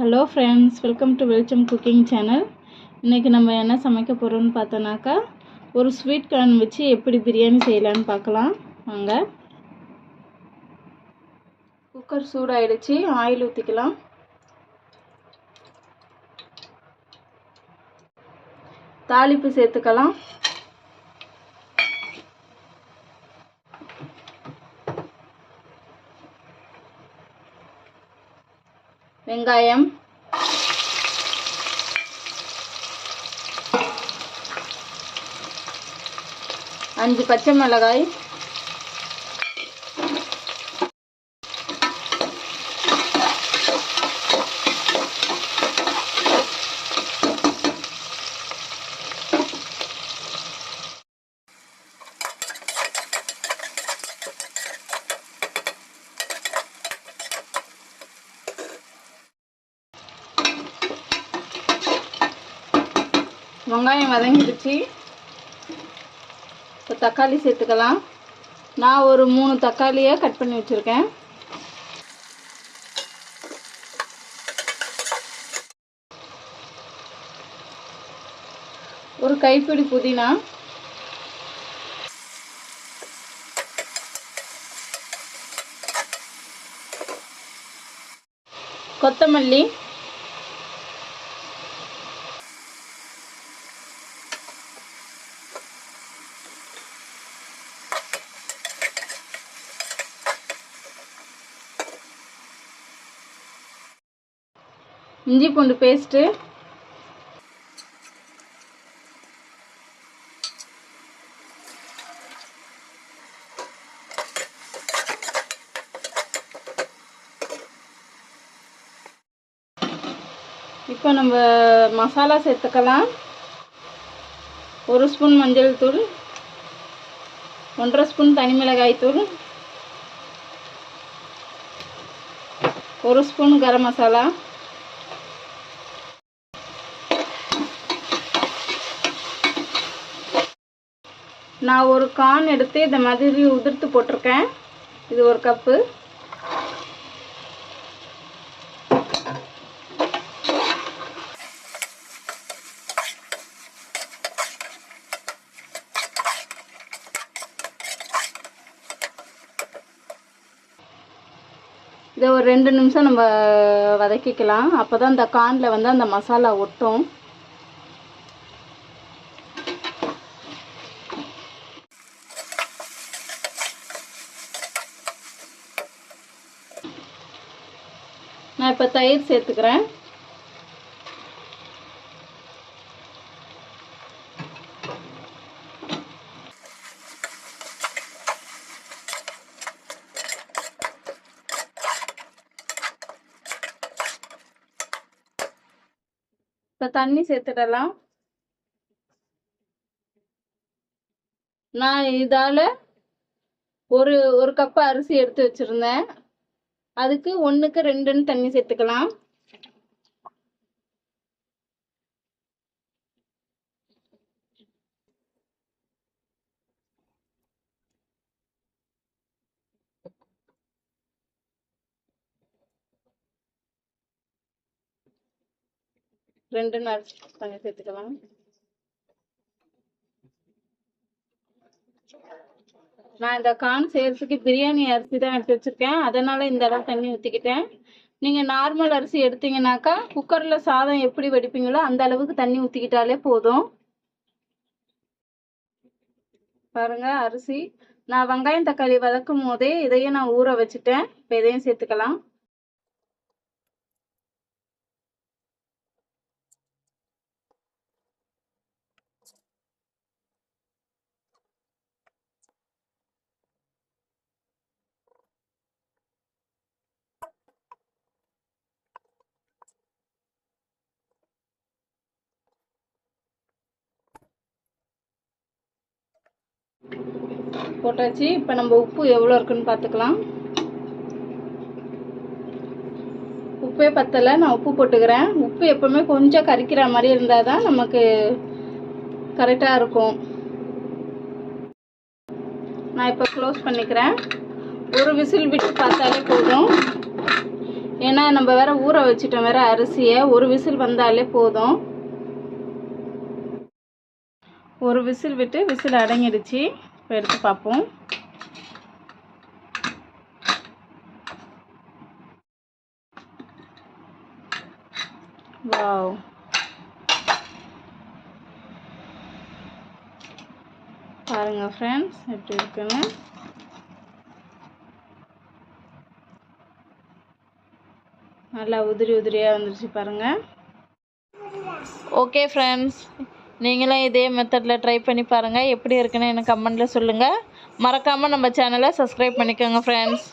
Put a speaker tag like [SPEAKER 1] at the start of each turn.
[SPEAKER 1] Hello friends, welcome to வெளிச்சம் cooking channel. இன்றைக்கி நம்ம என்ன சமைக்க போகிறோம்னு பார்த்தோன்னாக்கா, ஒரு ஸ்வீட் கார்ன் வச்சு எப்படி பிரியாணி செய்யலான்னு பார்க்கலாம் வாங்க. குக்கர் சூடாயிடுச்சு, ஆயில் ஊற்றிக்கலாம். தாளிப்பு சேர்த்துக்கலாம். வெங்காயம், அஞ்சு பச்சை மிளகாய், வெங்காயம் வதங்கிடுச்சு. இப்போ தக்காளி சேர்த்துக்கலாம். நான் ஒரு 3 தக்காளியை கட் பண்ணி வச்சுருக்கேன். ஒரு கைப்பிடி புதினா, கொத்தமல்லி, இஞ்சி பூண்டு பேஸ்ட்டு, இப்போ நம்ம மசாலா சேர்த்துக்கலாம். 1 ஸ்பூன் மஞ்சள் தூள், 1.5 ஸ்பூன் தனி மிளகாய் தூள், 1 ஸ்பூன் கரம் மசாலா, நான் ஒரு கார்ன் எடுத்து இந்த மாதிரி உதிர்த்து போட்டிருக்கேன். இது 1 கப்பு. இதை ஒரு 2 நிமிஷம் நம்ம வதக்கிக்கலாம். அப்போ தான் இந்த கார்னில் வந்து அந்த மசாலா ஒட்டும். நான் இப்போ தயிர் சேர்த்துக்கிறேன். இப்போ தண்ணி சேர்த்துடலாம். நான் இதால் ஒரு கப்பு அரிசி எடுத்து வச்சுருந்தேன். அதுக்கு 1க்கு 2ன்னு தண்ணி சேர்த்துக்கலாம். தண்ணி சேர்த்துக்கலாம். நான் இந்த கார்ன் செய்யறதுக்கு பிரியாணி அரிசி தான் எடுத்து வச்சிருக்கேன். அதனால இந்த அளவு தண்ணி ஊற்றிக்கிட்டேன். நீங்கள் நார்மல் அரிசி எடுத்தீங்கன்னாக்கா குக்கரில் சாதம் எப்படி வடிப்பீங்களோ அந்த அளவுக்கு தண்ணி ஊற்றிக்கிட்டாலே போதும். பாருங்க, அரிசி நான் வெங்காயம் தக்காளி வதக்கும் போதே இதையும் நான் ஊற வச்சுட்டேன். இப்போ இதையும் சேர்த்துக்கலாம். போட்டாச்சு. இப்போ நம்ம உப்பு எவ்வளோ இருக்குன்னு பார்த்துக்கலாம். உப்பே பத்தலை, நான் உப்பு போட்டுக்கிறேன். உப்பு எப்பவுமே கொஞ்சம் கரிக்கிற மாதிரி இருந்தால் தான் நமக்கு கரெக்டாக இருக்கும். நான் இப்போ க்ளோஸ் பண்ணிக்கிறேன். ஒரு விசில் விட்டு பார்த்தாலே போதும். ஏன்னா நம்ம வேற ஊற வச்சுட்டோம் வேற அரிசியை. ஒரு விசில் வந்தாலே போதும். ஒரு விசில் விட்டு விசில் அடங்கிடுச்சு. இப்போ எடுத்து பார்ப்போம். வாவ், பாருங்க ஃப்ரெண்ட்ஸ் எப்படி இருக்குன்னு. நல்லா உதிரி உதிரியாக வந்துருச்சு பாருங்கள். ஓகே ஃப்ரெண்ட்ஸ், நீங்களும் இதே மெத்தடில் ட்ரை பண்ணி பாருங்கள். எப்படி இருக்குன்னு எனக்கு கமெண்டில் சொல்லுங்கள். மறக்காமல் நம்ம சேனலை சப்ஸ்கிரைப் பண்ணிக்கோங்க ஃப்ரெண்ட்ஸ்.